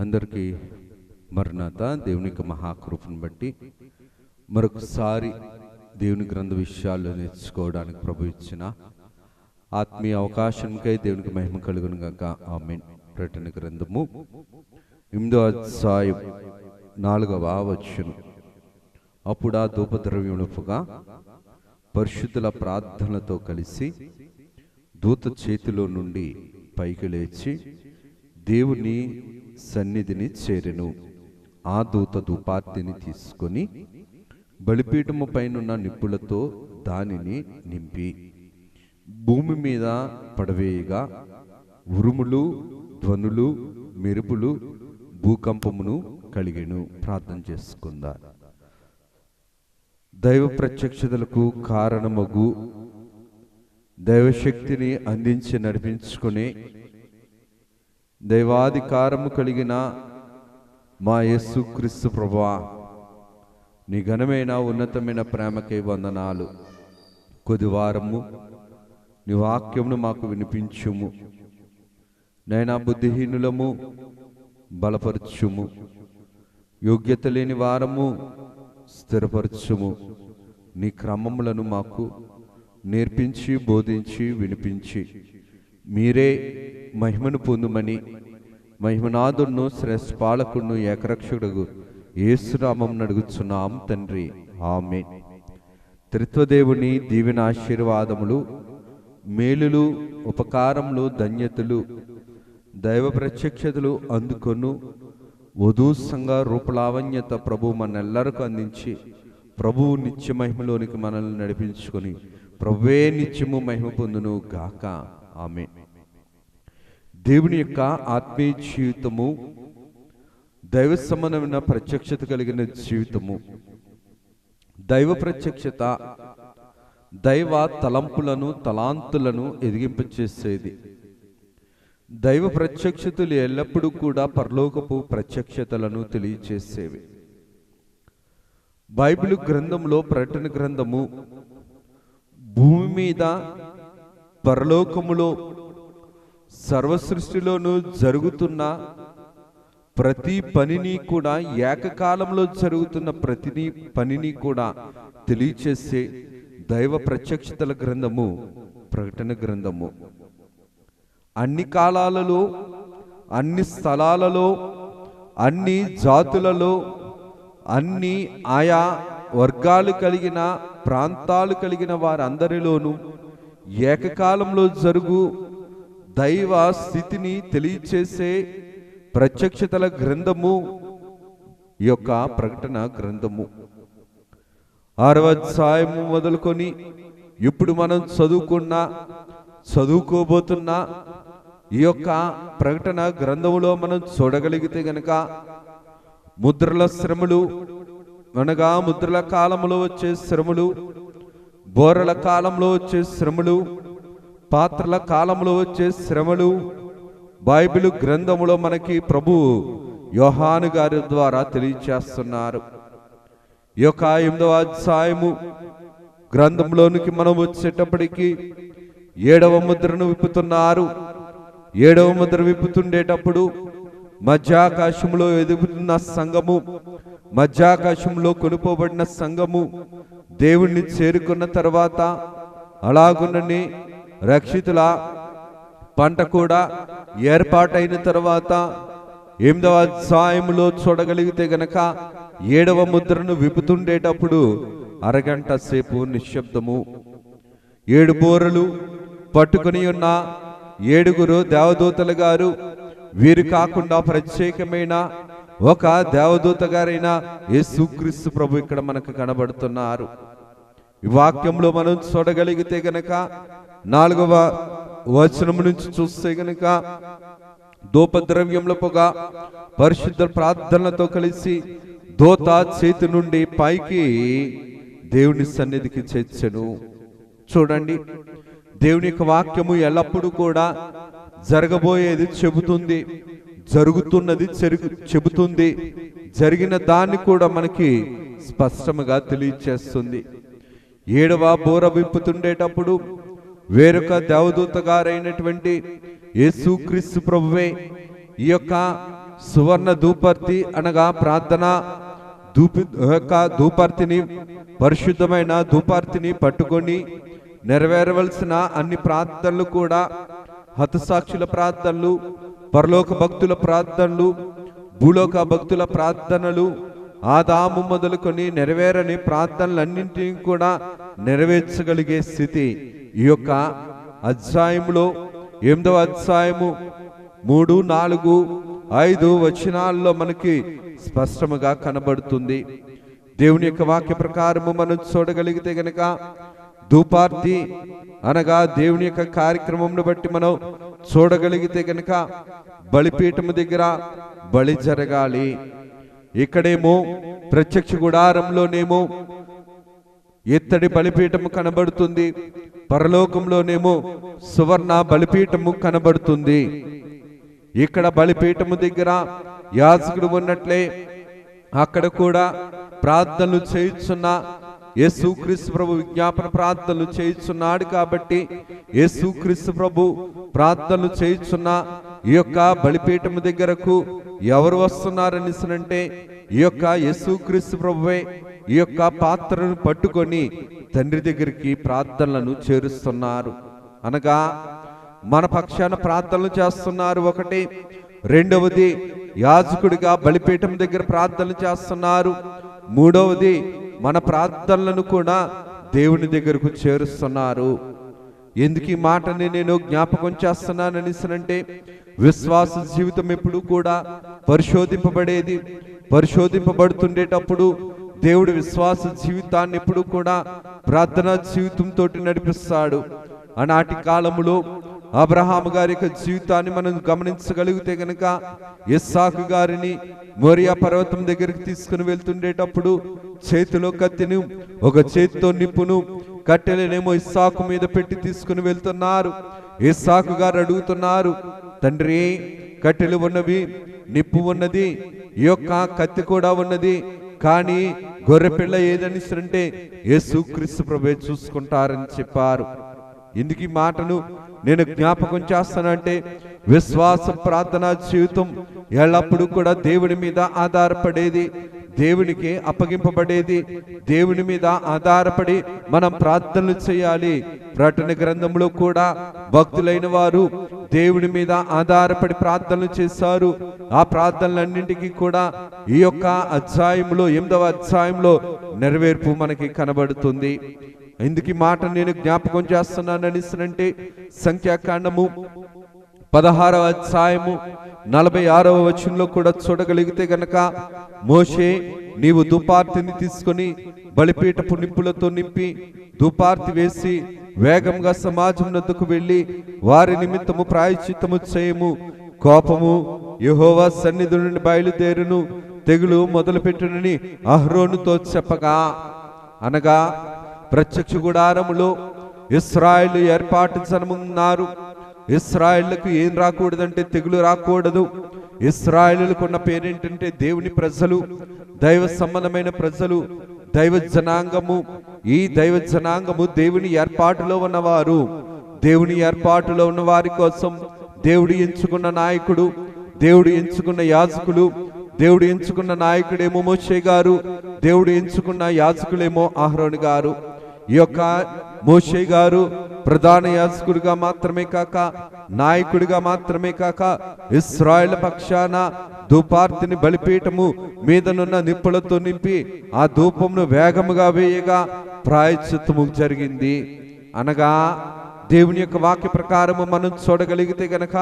అందరికీ మరణాత దేవుని యొక్క మహాకృపను బట్టి మరొకసారి దేవుని గ్రంథ విషయాల్లో నేర్చుకోవడానికి ప్రభు ఇచ్చిన ఆత్మీయ అవకాశంకై దేవునికి మహిమ కలుగును గాక. ఆమేన్. ప్రకటన గ్రంథము 8వ అధ్యాయం 4వ వచనం. అప్పుడు ఆ ధూపద్రవ్యములుగా పరిశుద్ధుల ప్రార్థనలతో కలిసి దూత చేతిలో నుండి పైకి లేచి దేవుని సన్నిధిని చేరెను. ఆ దూత ధూపార్తిని తీసుకొని బలిపీఠము పైనున్న నిప్పులతో దానిని నింపి భూమి మీద పడవేయగా ఉరుములు, ధ్వనులు, మెరుపులు, భూకంపమును కలిగెను. ప్రార్థన చేసుకుందా. దైవ ప్రత్యక్షతలకు కారణమగు దైవశక్తిని అందించి నడిపించుకునే దైవాధికారము కలిగిన మా యేసుక్రీస్తు ప్రభువా, నీ ఘనమైన ఉన్నతమైన ప్రేమకై వందనాలు. కొద్దివారము నీ వాక్యమును మాకు వినిపించుము నైనా. బుద్ధిహీనులము బలపరచుము, యోగ్యత లేని వారము స్థిరపరచుము. నీ క్రమములను మాకు నేర్పించి బోధించి వినిపించి మీరే మహిమను పొందుమని మహిమనాథుడును శ్రేష్ఠపాలకుడును ఏకరక్షకుడు యేసునామం అడుగుచున్నాం తండ్రి. ఆమేన్. త్రిత్వదేవుని దీవెన ఆశీర్వాదములు, మేలులు, ఉపకారములు, ధన్యతలు, దైవ ప్రత్యక్షతలు అందుకొను వధూ సంఘ రూపలావణ్యత ప్రభు మనెల్లరికూ అందించి ప్రభువు నిత్య మహిమలోనికి మనల్ని నడిపించుకొని ప్రభువే నిత్యము మహిమ పొందును గాక. ఆమేన్. దేవుని యొక్క ఆత్మీయ జీవితము దైవ సంబంధమైన ప్రత్యక్షత కలిగిన జీవితము. దైవ ప్రత్యక్షత దైవ తలంపులను, తలాంతులను ఎదిగింపచేసేది. దైవ ప్రత్యక్షతలు ఎల్లప్పుడూ కూడా పరలోకపు ప్రత్యక్షతలను తెలియచేసేవి. బైబిల్ గ్రంథంలో ప్రకటన గ్రంథము భూమి మీద పరలోకములో సర్వ సృష్టిలోనూ జరుగుతున్న ప్రతి పనిని కూడా, ఏకకాలంలో జరుగుతున్న ప్రతి పనిని కూడా తెలియచేసే దైవ ప్రత్యక్షతల గ్రంథము ప్రకటన గ్రంథము. అన్ని కాలాలలో, అన్ని స్థలాలలో, అన్ని జాతులలో, అన్ని ఆయా వర్గాలు కలిగిన, ప్రాంతాలు కలిగిన వారందరిలోనూ ఏకకాలంలో జరుగు దైవ స్థితిని తెలియచేసే ప్రత్యక్షతల గ్రంథము ఈ యొక్క ప్రకటన గ్రంథము. 6వ అధ్యాయము మొదలుకొని ఇప్పుడు మనం చదువుకోబోతున్న ఈ యొక్క ప్రకటన గ్రంథములో మనం చూడగలిగితే గనక ముద్రల శ్రమలు అనగా ముద్రల కాలంలో వచ్చే శ్రమలు, బోరల కాలంలో వచ్చే శ్రమలు, పాత్రల కాలంలో వచ్చే శ్రమలు బైబిల్ గ్రంథములో మనకి ప్రభు యోహాను గారి ద్వారా తెలియచేస్తున్నారు. ఈ యొక్క 8వ అధ్యాయము గ్రంథంలోనికి మనం వచ్చేటప్పటికి 7వ ముద్రను విప్పుతున్నారు. 7వ ముద్ర విప్పుతుండేటప్పుడు మధ్యాకాశంలో ఎదుగుతున్న సంఘము, మధ్యాకాశంలో కొనుకోబడిన సంఘము దేవుణ్ణి చేరుకున్న తర్వాత అలాగునని రక్షితుల పంట కూడా ఏర్పాటైన తర్వాత 8వ అధ్యాయములో చూడగలిగితే గనక 7వ ముద్రను విప్పుతుండేటప్పుడు అరగంట సేపు నిశ్శబ్దము. 7 బోరలు పట్టుకుని ఉన్న 7 దేవదూతలు గారు, వీరు కాకుండా ప్రత్యేకమైన ఒక దేవదూత గారైన యేసుక్రీస్తు ప్రభు ఇక్కడ మనకు కనబడుతున్నారు. ఈ వాక్యంలో మనం చూడగలిగితే గనక 4వ వచనం నుంచి చూస్తే గనక ధూపద్రవ్యముల పొగ పరిశుద్ధ ప్రార్థనలతో కలిసి దూత చేతి నుండి పైకి దేవుని సన్నిధికి చేర్చెను. చూడండి, దేవుని యొక్క వాక్యము ఎల్లప్పుడూ కూడా జరగబోయేది చెబుతుంది, జరుగుతున్నది చెబుతుంది, జరిగిన దాన్ని కూడా మనకి స్పష్టంగా తెలియచేస్తుంది. 7వ బోర విప్పుతుండేటప్పుడు వేరొక దేవదూత గారైనటువంటి యేసుక్రీస్తు ప్రభువే ఈ యొక్క సువర్ణ ధూపర్తి అనగా ప్రార్థన ధూపర్తిని, పరిశుద్ధమైన ధూపర్తిని పట్టుకొని నెరవేరవలసిన అన్ని ప్రార్థనలు కూడా, హతసాక్షుల ప్రార్థనలు, పరలోక భక్తుల ప్రార్థనలు, భూలోక భక్తుల ప్రార్థనలు, ఆదాము మొదలుకొని నెరవేరని ప్రార్థనలన్నింటినీ కూడా నెరవేర్చగలిగే స్థితి ఈ యొక్క అధ్యాయంలో 8వ అధ్యాయము 3, 4, 5 వచనాల్లో మనకి స్పష్టముగా కనబడుతుంది. దేవుని యొక్క వాక్య ప్రకారము మనం చూడగలిగితే గనక ధూపార్తి అనగా దేవుని యొక్క కార్యక్రమంను బట్టి మనం చూడగలిగితే గనక బలిపీఠము దగ్గర బలి జరగాలి. ఇక్కడేమో ప్రత్యక్ష గుడారంలోనేమో ఎత్తడి బలిపీఠము కనబడుతుంది, పరలోకంలోనేమో సువర్ణ బలిపీఠము కనబడుతుంది. ఇక్కడ బలిపీఠము దగ్గర యాజకుడు ఉన్నట్లే అక్కడ కూడా ప్రార్థనలు చేయుచున్న యేసుక్రీస్తు ప్రభు విజ్ఞాపన ప్రార్థనలు చేయుచున్నాడు. కాబట్టి యేసుక్రీస్తు ప్రభు ప్రార్థనలు చేయుచున్న ఈ యొక్క బలిపీఠము దగ్గరకు ఎవరు వస్తున్నారనిసనంటే ఈ యొక్క యేసుక్రీస్తు ప్రభువే ఈ యొక్క పాత్రను పట్టుకొని తండ్రి దగ్గరికి ప్రార్థనలను చేరుస్తున్నారు. అనగా మన పక్షాన ప్రార్థనలు చేస్తున్నారు ఒకటి, రెండవది యాజకుడిగా బలిపీఠం దగ్గర ప్రార్థనలు చేస్తున్నారు, మూడవది మన ప్రార్థనలను కూడా దేవుని దగ్గరకు చేరుస్తున్నారు. ఎందుకు ఈ మాటని నేను జ్ఞాపకం చేస్తున్నాననిసనంటే విశ్వాస జీవితం ఎప్పుడు కూడా పరిశోధింపబడేది. పరిశోధింపబడుతుండేటప్పుడు దేవుడు విశ్వాస జీవితాన్ని ఎప్పుడు కూడా ప్రార్థనా జీవితంతో నడిపిస్తాడు. ఆనాటి కాలములో అబ్రహాము గారి యొక్క జీవితాన్ని మనం గమనించగలిగితే గనక ఇస్సాకు గారిని మోరియా పర్వతం దగ్గరికి తీసుకుని వెళ్తుండేటప్పుడు చేతిలో కత్తిని, ఒక చేతితో నిప్పును, కట్టెలనేమో ఇస్సాకు మీద పెట్టి తీసుకుని వెళ్తున్నారు. ఇస్సాకు గారు అడుగుతున్నారు, తండ్రి కట్టెలు ఉన్నవి, నిప్పు ఉన్నది, ఈ యొక్క కత్తి కూడా ఉన్నది, కానీ గొర్రెపిల్ల ఏదనిస్తుంటే యేసుక్రీస్తు ప్రభువే చూసుకుంటారని చెప్పారు. ఎందుకు ఈ మాటను నేను జ్ఞాపకం చేస్తానంటే విశ్వాస ప్రార్థనా జీవితం ఎల్లప్పుడూ కూడా దేవుని మీద ఆధారపడేది, దేవునికి అప్పగింపబడేది, దేవుని మీద ఆధారపడి మనం ప్రార్థనలు చేయాలి. ప్రకటన గ్రంథంలో కూడా భక్తులైన వారు దేవుని మీద ఆధారపడి ప్రార్థనలు చేశారు. ఆ ప్రార్థనలన్నింటికీ కూడా ఈ యొక్క అధ్యాయంలో 8వ అధ్యాయంలో నెరవేర్పు మనకి కనబడుతుంది. ఎందుకు ఈ మాట నేను జ్ఞాపకం చేస్తున్నానంటే సంఖ్యాకాండము 16వ అధ్యాయము 46వ వచనంలో కూడా చూడగలిగితే గనక మోషే నీవు ధూపార్తిని తీసుకొని బలిపీఠపు నిప్పులతో నింపి ధూపార్తి వేసి వేగంగా సమాజం వద్దకు వెళ్ళి వారి నిమిత్తము ప్రాయశ్చిత్తము చేయము, కోపము యెహోవా సన్నిధి నుండి బయలుదేరును, తెగులు మొదలుపెట్టునని అహరోనుతో చెప్పగా, అనగా ప్రత్యక్ష గుడారములో ఇశ్రాయేలు ఏర్పాటు జనమున్నారు. ఇశ్రాయేళ్లకు ఏం రాకూడదంటే తెగులు రాకూడదు. ఇశ్రాయేలులకు ఉన్న పేరేంటంటే దేవుని ప్రజలు, దైవ సంబంధమైన ప్రజలు, దైవ జనాంగము. ఈ దైవ జనాంగము దేవుని ఏర్పాటులో ఉన్నవారు. దేవుని ఏర్పాటులో ఉన్న వారి కోసం దేవుడు ఎంచుకున్న నాయకుడు, దేవుడు ఎంచుకున్న యాజకులు, దేవుడు ఎంచుకున్న నాయకుడేమో మోషే గారు, దేవుడు ఎంచుకున్న యాజకులేమో అహరోను గారు. ఈ యొక్క మోషే గారు ప్రధాన యాజకుడిగా మాత్రమే కాక, నాయకుడిగా మాత్రమే కాక, ఇశ్రాయేల్ పక్షాన ధూపార్తిని బలిపీఠము మీదనున్న నిప్పులతో నింపి ఆ ధూపమును వేగముగా వేయగా ప్రాయశ్చిత్తము జరిగింది. అనగా దేవుని యొక్క వాక్య ప్రకారము మనం చూడగలిగితే గనక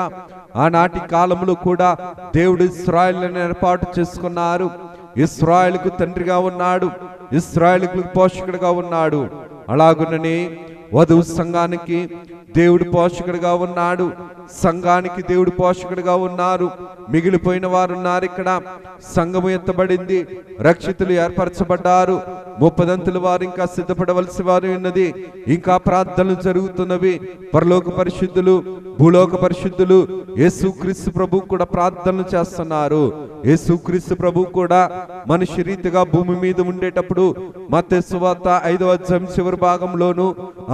ఆనాటి కాలంలో కూడా దేవుడు ఇశ్రాయేలును ఏర్పాటు చేసుకున్నారు. ఇశ్రాయేలుకు తండ్రిగా ఉన్నాడు, ఇశ్రాయేలుకు పోషకుడిగా ఉన్నాడు. అలాగుననే వధువు సంఘానికి దేవుడు పోషకుడిగా ఉన్నాడు, సంఘానికి దేవుడు పోషకుడిగా ఉన్నారు. మిగిలిపోయిన వారు ఉన్నారు. ఇక్కడ సంఘము ఎత్తబడింది, రక్షితులు ఏర్పరచబడ్డారు. 30 వారు ఇంకా సిద్ధపడవలసి వారు ఉన్నది. ఇంకా ప్రార్థనలు జరుగుతున్నవి. పరలోక పరిశుద్ధులు, భూలోక పరిశుద్ధులు, యేసుక్రీస్తు ప్రభు కూడా ప్రార్థనలు చేస్తున్నారు. యేసుక్రీస్తు ప్రభు కూడా మనిషి రీతిగా భూమి మీద ఉండేటప్పుడు మత్తయి సువార్త 5వ అధ్యాయం చివరి భాగంలోను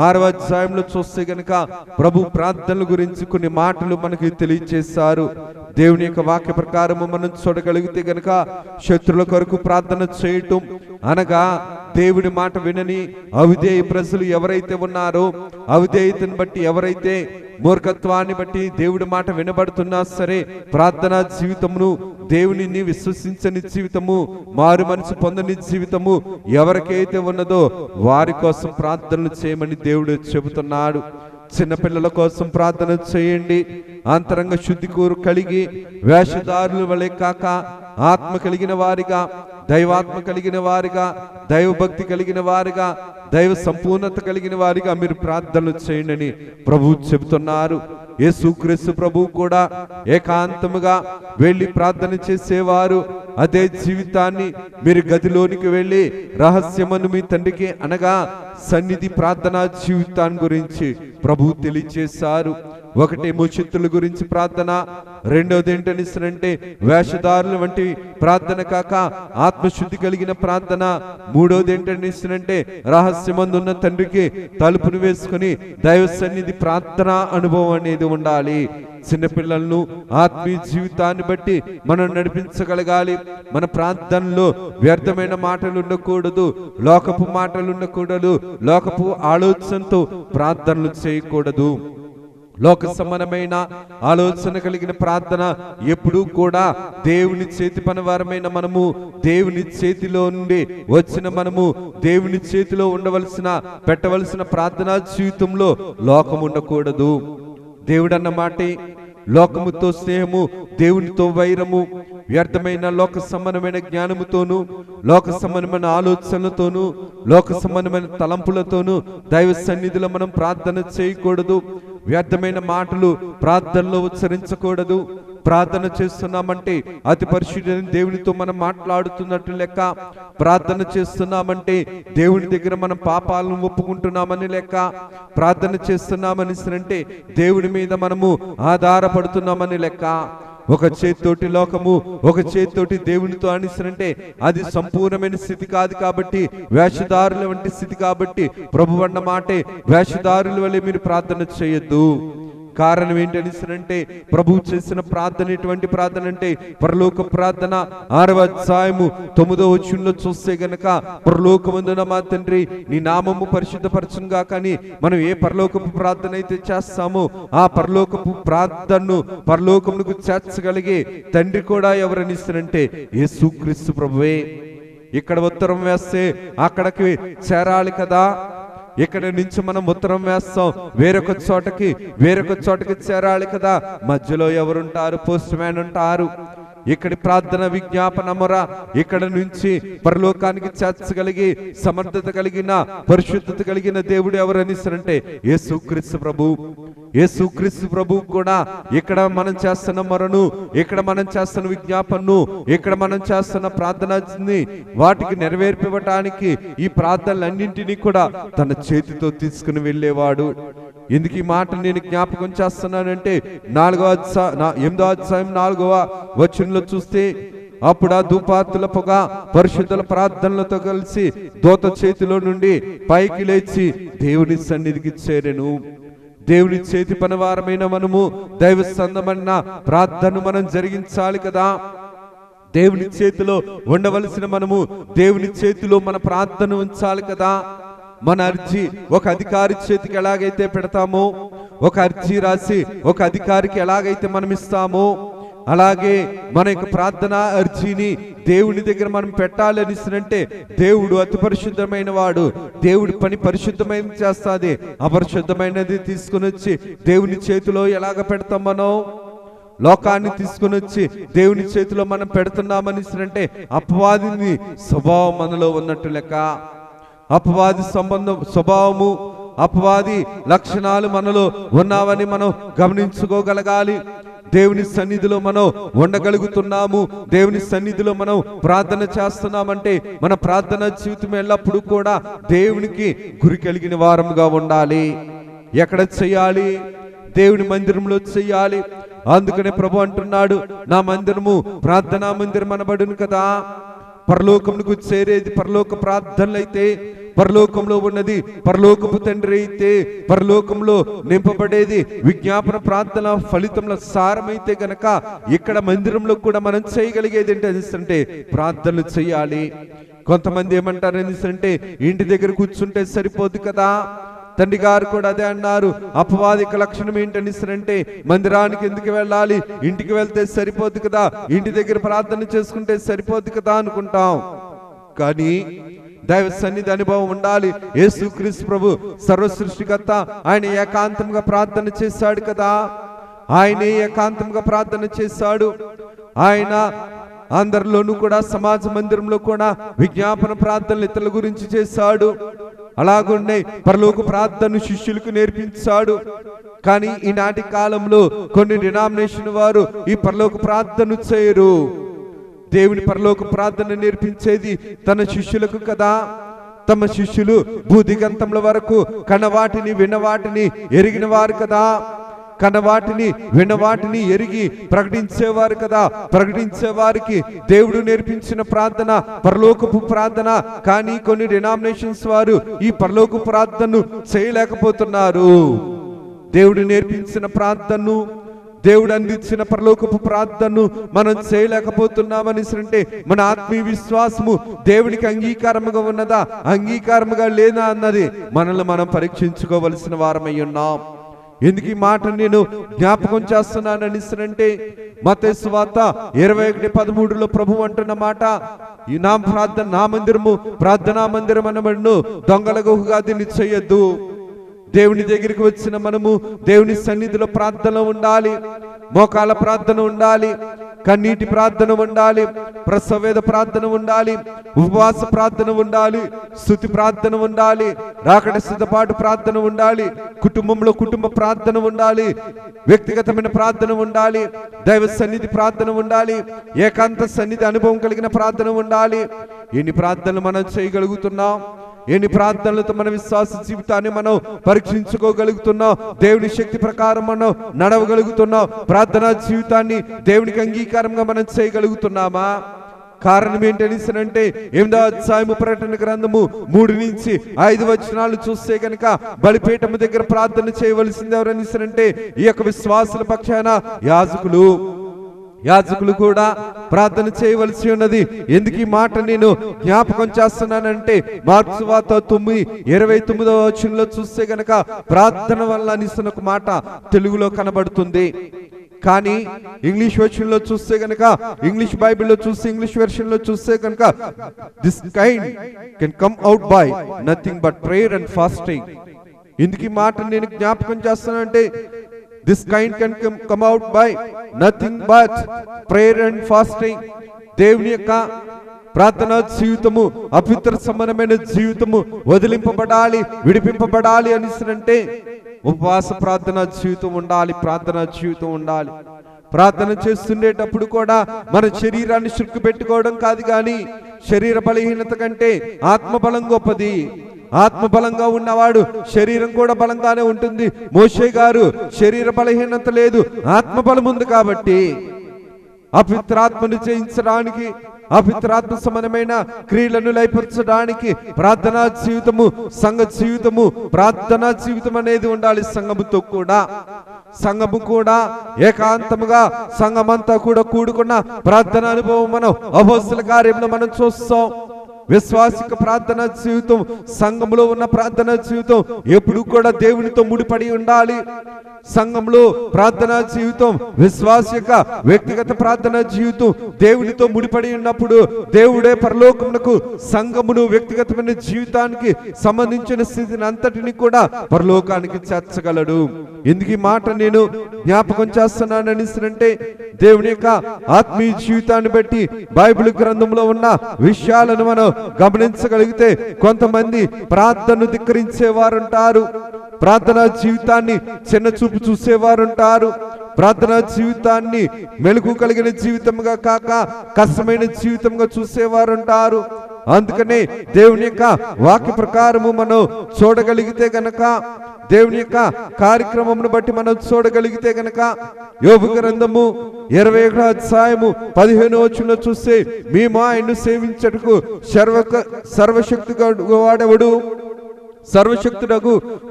6వ అధ్యాయంలో చూస్తే గనక ప్రభు ప్రార్థనల గురించి కొన్ని మాటలు మనకి తెలియజేశారు. దేవుని యొక్క వాక్య ప్రకారము మనం చూడగలిగితే గనక శత్రుల కొరకు ప్రార్థన చేయటం అనగా దేవుని మాట వినని అవిధేయ ప్రజలు ఎవరైతే ఉన్నారో, అవిధేయతను బట్టి ఎవరైతే మూర్ఖత్వాన్ని బట్టి దేవుడి మాట వినబడుతున్నా సరే, ప్రార్థనా జీవితమును, దేవునిని విశ్వసించని జీవితము, మారు మనసు పొందని జీవితము ఎవరికైతే ఉన్నదో వారి కోసం ప్రార్థనలు చేయమని దేవుడు చెబుతున్నాడు. చిన్నపిల్లల కోసం ప్రార్థన చేయండి. అంతరంగ శుద్ధి కూరు కలిగి వేషధారుల వలె కాక ఆత్మ కలిగిన వారిగా, దైవాత్మ కలిగిన వారిగా, దైవభక్తి కలిగిన వారిగా, దైవ సంపూర్ణత కలిగిన వారిగా మీరు ప్రార్థనలు చేయండి అని ప్రభువు చెబుతున్నారు. యేసుక్రీస్తు ప్రభువు కూడా ఏకాంతముగా వెళ్ళి ప్రార్థన చేసేవారు. అదే జీవితాన్ని మీరు గదిలోనికి వెళ్ళి రహస్యమను మీ తండ్రికి అనగా సన్నిధి ప్రార్థనా జీవితాన్ని గురించి ప్రభువు తెలియచేశారు. ఒకటేమో శత్రుల గురించి ప్రార్థన, రెండవది ఏంటనిస్తారంటే వేషధారుల వంటి ప్రార్థన కాక ఆత్మశుద్ధి కలిగిన ప్రార్థన, మూడవది ఏంటనిస్తారంటే రహస్యమందున్న తండ్రికి తలుపును వేసుకుని దైవ సన్నిధి ప్రార్థన అనుభవం అనేది ఉండాలి. చిన్నపిల్లలను ఆత్మీయ జీవితాన్ని బట్టి మనం నడిపించగలగాలి. మన ప్రార్థనలో వ్యర్థమైన మాటలు ఉండకూడదు, లోకపు మాటలు ఉండకూడదు, లోకపు ఆలోచనతో ప్రార్థనలు చేయకూడదు. లోక సమానమైన ఆలోచన కలిగిన ప్రార్థన ఎప్పుడూ కూడా దేవుని చేతి పనివారమైన మనము, దేవుని చేతిలో నుండి వచ్చిన మనము, దేవుని చేతిలో ఉండవలసిన పెట్టవలసిన ప్రార్థనా జీవితంలో లోకం ఉండకూడదు. దేవుడు అన్న మాటే లోకముతో స్నేహము, దేవునితో వైరము, వ్యర్థమైన లోక సంబంధమైన జ్ఞానముతోను, లోక సంబంధమైన ఆలోచనలతోనూ, లోక సంబంధమైన తలంపులతోనూ దైవ సన్నిధిలో మనం ప్రార్థన చేయకూడదు. వ్యర్థమైన మాటలు ప్రార్థనలో ఉచ్చరించకూడదు. ప్రార్థన చేస్తున్నామంటే అతి పరిశుద్ధుడైన దేవునితో మనం మాట్లాడుతున్నట్టు లెక్క. ప్రార్థన చేస్తున్నామంటే దేవుని దగ్గర మనం పాపాలను ఒప్పుకుంటున్నామని లెక్క. ప్రార్థన చేస్తున్నామని అంటే దేవుని మీద మనము ఆధారపడుతున్నామని లెక్క. ఒక చేతితోటి లోకము, ఒక చేతితోటి దేవునితో అనిస్తారంటే అది సంపూర్ణమైన స్థితి కాదు. కాబట్టి వేషధారుల వంటి స్థితి. కాబట్టి ప్రభు అన్న మాటే వేషధారుల వల్లే మీరు ప్రార్థన చేయొద్దు. కారణం ఏంటనిస్తారంటే ప్రభు చేసిన ప్రార్థన ఎటువంటి ప్రార్థన అంటే పరలోక ప్రార్థన. 6వ అధ్యాయము 9వ వచనంలో చూస్తే గనక పరలోకమందున మా తండ్రి నీ నామము పరిశుద్ధపరచును గాక అని మనం ఏ పరలోకపు ప్రార్థన అయితే చేస్తామో ఆ పరలోకపు ప్రార్థనను పరలోకమునకు చేర్చగలిగే తండ్రి కూడా ఎవరనిస్తారంటే యేసుక్రీస్తు ప్రభువే. ఇక్కడ ఉత్తరం వేస్తే అక్కడికి చేరాలి కదా. ఇక్కడ నుంచి మనం ఉత్తరం వేస్తాం, వేరొక చోటకి చేరాలి కదా. మధ్యలో ఎవరుంటారు? పోస్ట్ మ్యాన్ ఉంటారు. ఇక్కడి ప్రార్థన విజ్ఞాపన మొర ఇక్కడ నుంచి పరలోకానికి చేర్చగలిగి సమర్థత కలిగిన పరిశుద్ధత కలిగిన దేవుడు ఎవరనిస్తారంటే యేసుక్రీస్తు ప్రభు. యేసుక్రీస్తు ప్రభు కూడా ఇక్కడ మనం చేస్తున్న మొరను, ఇక్కడ మనం చేస్తున్న విజ్ఞాపనను, ఇక్కడ మనం చేస్తున్న ప్రార్థనని వాటికి నెరవేర్పివ్వటానికి ఈ ప్రార్థనలన్నింటినీ కూడా తన చేతితో తీసుకుని వెళ్ళేవాడు. ఎందుకు ఈ మాట నేను జ్ఞాపకం చేస్తున్నానంటే 8వ అధ్యాయం 4వ వచనంలో చూస్తే అప్పుడు ఆ ధూపార్తుల పొగ పరిశుద్ధుల ప్రార్థనలతో కలిసి దూత చేతిలో నుండి పైకి లేచి దేవుని సన్నిధికి చేరెను. దేవుని చేతి పనివారమైన మనము దైవ సంబంధమైన ప్రార్థన మనం జరిగించాలి కదా. దేవుని చేతిలో ఉండవలసిన మనము దేవుని చేతిలో మన ప్రార్థన ఉంచాలి కదా. మన అర్జీ ఒక అధికారి చేతికి ఎలాగైతే పెడతామో, ఒక అర్జీ రాసి ఒక అధికారికి ఎలాగైతే మనం ఇస్తామో, అలాగే మన యొక్క ప్రార్థన అర్జీని దేవుని దగ్గర మనం పెట్టాలని అంటే దేవుడు అతి పరిశుద్ధమైన వాడు. దేవుడి పని పరిశుద్ధమైన చేస్తాది. అపరిశుద్ధమైనది తీసుకుని వచ్చి దేవుని చేతిలో ఎలాగ పెడతాం? మనం లోకాన్ని తీసుకుని వచ్చి దేవుని చేతిలో మనం పెడుతున్నామని అంటే అపవాదిని స్వభావం మనలో ఉన్నట్టు లెక్క. అపవాది స్వభావము, అపవాది లక్షణాలు మనలో ఉన్నావని మనం గమనించుకోగలగాలి. దేవుని సన్నిధిలో మనం ఉండగలుగుతున్నాము, దేవుని సన్నిధిలో మనం ప్రార్థన చేస్తున్నామంటే మన ప్రార్థన జీవితం ఎల్లప్పుడూ కూడా దేవునికి గురి కలిగిన వారముగా ఉండాలి. ఎక్కడ చెయ్యాలి? దేవుని మందిరంలో చెయ్యాలి. అందుకనే ప్రభు అంటున్నాడు, నా మందిరము ప్రార్థనా మందిరం అనబడును కదా. పరలోకమునకు చేరేది పరలోక ప్రార్థనలు అయితే పరలోకంలో ఉన్నది పరలోకపు తండ్రి అయితే పరలోకంలో నింపబడేది విజ్ఞాపన ప్రార్థన ఫలితంలో సారమైతే గనక ఇక్కడ మందిరంలో కూడా మనం చేయగలిగేది ఏంటంటే ప్రార్థనలు చేయాలి. కొంతమంది ఏమంటారు అంటే ఇంటి దగ్గర కూర్చుంటే సరిపోదు కదా. తండ్రి గారు కూడా అదే అన్నారు. అపవాదిక లక్షణం ఏంటనిస్తారంటే మందిరానికి ఎందుకు వెళ్ళాలి, ఇంటికి వెళ్తే సరిపోదు కదా, ఇంటి దగ్గర ప్రార్థన చేసుకుంటే సరిపోదు కదా అనుకుంటాం. కానీ దైవ సన్నిధి అనుభవం ఉండాలి. యేసుక్రీస్తు ప్రభు సర్వ సృష్టికర్త, ఆయన ఏకాంతంగా ప్రార్థన చేశాడు కదా. ఆయనే ఏకాంతంగా ప్రార్థన చేశాడు. ఆయన అందరిలోనూ కూడా సమాజ మందిరంలో కూడా విజ్ఞాపన ప్రార్థనలు ఇతరుల గురించి చేశాడు. అలాగుండే పరలోక ప్రార్థన శిష్యులకు నేర్పించాడు. కానీ ఈనాటి కాలంలో కొన్ని డినామినేషన్ వారు ఈ పరలోక ప్రార్థన చేయరు. దేవుని పరలోక ప్రార్థన నేర్పించేది తన శిష్యులకు కదా. తమ శిష్యులు భూదిగంతముల వరకు కనవాటిని వినవాటిని ఎరిగిన వారు కదా. కనవాటిని వినవాటిని ఎరిగి ప్రకటించేవారు కదా. ప్రకటించే వారికి దేవుడు నేర్పించిన ప్రార్థన పరలోకపు ప్రార్థన. కానీ కొన్ని డినామినేషన్స్ వారు ఈ పరలోక ప్రార్థనను చేయలేకపోతున్నారు. దేవుడు నేర్పించిన ప్రార్థనను, దేవుడు అందించిన పరలోకపు ప్రార్థనను మనం చేయలేకపోతున్నామని అంటే మన ఆత్మీయ విశ్వాసము దేవునికి అంగీకారముగా ఉన్నదా, అంగీకారముగా లేదా అన్నది మనల్ని మనం పరీక్షించుకోవలసిన వారమై ఉన్నాం. ఎందుకు ఈ మాట నేను జ్ఞాపకం చేస్తున్నాను అంటే మత్తయి సువార్త 21:13 ప్రభు అంటున్న మాట, ఈ నా మందిరము ప్రార్థనా మందిరం అనబడును, దొంగల గుహగా దీన్ని చేయొద్దు. దేవుని దగ్గరికి వచ్చిన మనము దేవుని సన్నిధిలో ప్రార్థన ఉండాలి, మోకాల ప్రార్థన ఉండాలి, కన్నీటి ప్రార్థన ఉండాలి, ప్రసవేద ప్రార్థన ఉండాలి, ఉపవాస ప్రార్థన ఉండాలి, స్తుతి ప్రార్థన ఉండాలి, రాకడ సిద్ధపాటు ప్రార్థన ఉండాలి, కుటుంబంలో కుటుంబ ప్రార్థన ఉండాలి, వ్యక్తిగతమైన ప్రార్థన ఉండాలి, దైవ సన్నిధి ప్రార్థన ఉండాలి, ఏకాంత సన్నిధి అనుభవం కలిగిన ప్రార్థన ఉండాలి. ఎన్ని ప్రార్థనలు మనం చేయగలుగుతున్నాం? ఎన్ని ప్రార్థనలతో మన విశ్వాస జీవితాన్ని మనం పరీక్షించుకోగలుగుతున్నాం? దేవుని శక్తి ప్రకారం మనం నడవగలుగుతున్నాం? ప్రార్థనా జీవితాన్ని దేవునికి అంగీకారంగా మనం చేయగలుగుతున్నామా? కారణం ఏంటనిసనంటే 8వ అధ్యాయము ప్రకటన గ్రంథము 3-5 వచనాలు చూస్తే కనుక బలిపీఠము దగ్గర ప్రార్థన చేయవలసింది ఎవరనిసనంటే ఈ యొక్క విశ్వాసుల పక్షాన యాజకులు కూడా ప్రార్థన చేయవలసి ఉన్నది. ఎందుకు ఈ మాట నేను జ్ఞాపకం చేస్తున్నానంటే మార్కు సువార్త 9:29 వచనంలో చూస్తే గనక ప్రార్థన వల్ల అనిస్తున్న ఒక మాట తెలుగులో కనబడుతుంది. కానీ ఇంగ్లీష్ వెర్షన్లో చూస్తే గనక, ఇంగ్లీష్ బైబిల్లో చూస్తే, ఇంగ్లీష్ వెర్షన్లో చూస్తే కనుక this kind can come out by nothing but prayer and fasting. ఎందుకు ఈ మాట నేను జ్ఞాపకం చేస్తానంటే this kind can come out by nothing but prayer and fasting. దేవుని యొక్క ప్రార్థనా జీవితము, అపవిత్ర సంబంధమైన జీవితము వదిలింపబడాలి, విడిపింపబడాలి అనిసరంటే ఉపవాస ప్రార్థనా జీవితం ఉండాలి, ప్రార్థనా జీవితం ఉండాలి. ప్రార్థన చేస్తుండేటప్పుడు కూడా మన శరీరాన్ని శుక్కు పెట్టుకోవడం కాదు, కానీ శరీర బలహీనత కంటే ఆత్మబలం గొప్పది. ఆత్మబలంగా ఉన్నవాడు శరీరం కూడా బలంగానే ఉంటుంది. మోషే గారు శరీర బలహీనత లేదు, ఆత్మబలం ఉంది కాబట్టి అపవిత్రాత్మను జయించడానికి, అపవిత్రాత్మ సంబంధమైన క్రియలను లయపరచడానికి ప్రార్థనా జీవితము, సంఘ జీవితము, ప్రార్థనా జీవితం అనేది ఉండాలి. సంఘము కూడా ఏకాంతముగా సంఘమంతా కూడా కూడుకున్న ప్రార్థన అనుభవం మనం అపోస్తల కార్యంలో మనం చూస్తాం. విశ్వాసిక ప్రార్థన జీవితం, సంఘంలో ఉన్న ప్రార్థన జీవితం ఎప్పుడు కూడా దేవునితో ముడిపడి ఉండాలి. సంఘంలో ప్రార్థనా జీవితం, విశ్వాస యొక్క వ్యక్తిగత ప్రార్థనా జీవితం దేవునితో ముడిపడి ఉన్నప్పుడు దేవుడే పరలోకమునకు సంఘమును వ్యక్తిగతమైన జీవితానికి సంబంధించిన స్థితిని అంతటిని కూడా పరలోకానికి చేర్చగలడు. ఎందుకు ఈ మాట నేను జ్ఞాపకం చేస్తున్నానని అంటే దేవుని యొక్క ఆత్మీయ జీవితాన్ని బట్టి బైబిల్ గ్రంథంలో ఉన్న విషయాలను మనం గమనించగలిగితే కొంతమంది ప్రార్థనను ధిక్కరించేవారుంటారు, ప్రార్థనా జీవితాన్ని చిన్న చూపు చూసేవారుంటారు, ప్రార్థనా జీవితాన్ని మెలకు కలిగిన జీవితంగా కాక కష్టమైన జీవితంగా చూసేవారుంటారు. అందుకనే దేవుని యొక్క వాక్య ప్రకారము మనం చూడగలిగితే గనక, దేవుని యొక్క కార్యక్రమమును బట్టి మనం చూడగలిగితే గనక, యోబు గ్రంథము 21వ అధ్యాయము 15వ వచనంలో చూస్తే, మేము ఆయన్ను సేవించటకు సర్వశక్తుడగు